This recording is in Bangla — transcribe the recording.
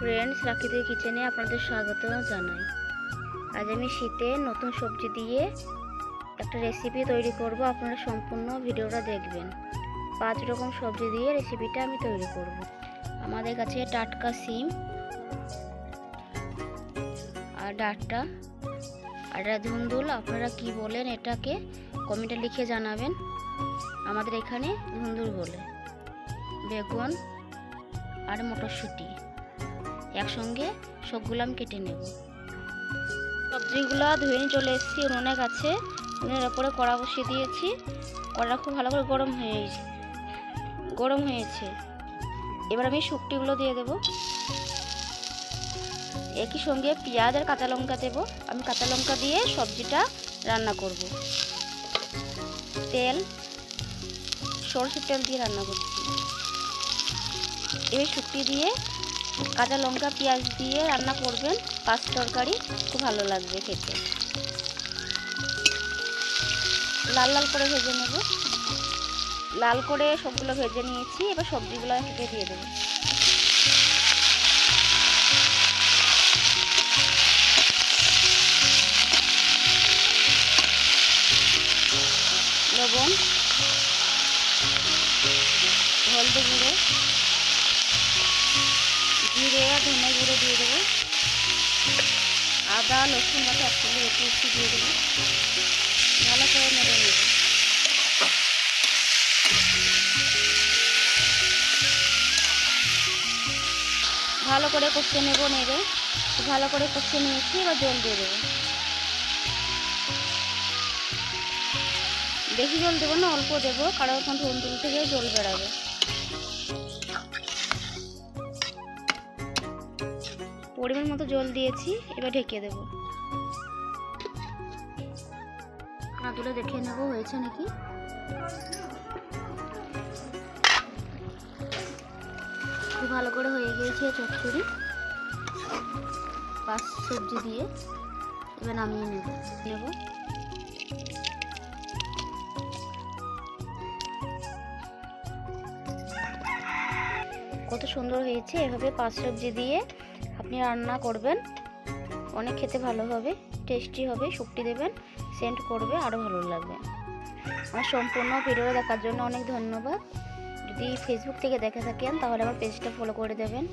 ফ্রেন্ডস, রাখিদের কিচেনে আপনাদের স্বাগত জানাই। আজ আমি শীতে নতুন সবজি দিয়ে একটা রেসিপি তৈরি করব। আপনারা সম্পূর্ণ ভিডিওটা দেখবেন। 5 রকম সবজি দিয়ে রেসিপিটা আমি তৈরি করব। আমাদের কাছে টাটকা সিম আর ডাঁটা আর ধুন্দুল, আপনারা কি বলেন এটাকে কমেন্টে লিখে জানাবেন। আমাদের এখানে ধুন্দুল বলে। বেগুন আর মটরশুঁটি একসঙ্গে সবগুলো আমি কেটে নেব। সবজিগুলো ধুয়ে নিয়ে চলে এসেছি উনুনের কাছে। উনুনের ওপরে কড়া বসিয়ে দিয়েছি। কড়া খুব ভালো করে গরম হয়েছে। এবার আমি শুকটিগুলো দিয়ে দেব। একই সঙ্গে পেঁয়াজ আর কাঁচা লঙ্কা দেব। আমি কাঁচা লঙ্কা দিয়ে সবজিটা রান্না করব। তেল, সরষের তেল দিয়ে রান্না করছি। এবার শুকটি দিয়ে কাঁচা লঙ্কা পেঁয়াজ দিয়ে রান্না করবেন। পাঁচ তরকারি খুব ভালো লাগবে খেতে। লাল লাল করে ভেজে নেব। লাল করে সবগুলো ভেজে নিয়েছি। এবার সবজিগুলো একে দিয়ে দেবো। লবণ, হলদি গুঁড়ো, জিরে আর ধনে গুঁড়ো দিয়ে দেবো। আদা রসুন বাটা একসঙ্গে একটু দিয়ে দেবো। ভালো করে নেড়ে নেব। ভালো করে কষিয়ে নেব। নেড়ে ভালো করে কষিয়ে নিয়েছি। এবার জল দিয়ে দেবো। বেশি জল দেবো না, অল্প দেবো, কারণ ধুন্দুল থেকে জল বেড়াবে। পরিমাণ মতো জল দিয়েছি। এবার ঢেকে দেবো। তুলে দেখে নেব হয়েছে নাকি। খুব ভালো করে হয়ে গিয়েছে চচ্চড়ি 5 সবজি দিয়ে। এবার নামিয়ে নেব। কত সুন্দর হয়েছে। এভাবে 5 সবজি দিয়ে আপনি রান্না করবেন, অনেক খেতে ভালো হবে, টেস্টি হবে। শুকটি দেবেন, সেন্ট করবে, আরও ভালো লাগবে। আমার সম্পূর্ণ ভিডিও দেখার জন্য অনেক ধন্যবাদ। যদি ফেসবুক থেকে দেখে থাকেন তাহলে আমার পেজটা ফলো করে দেবেন।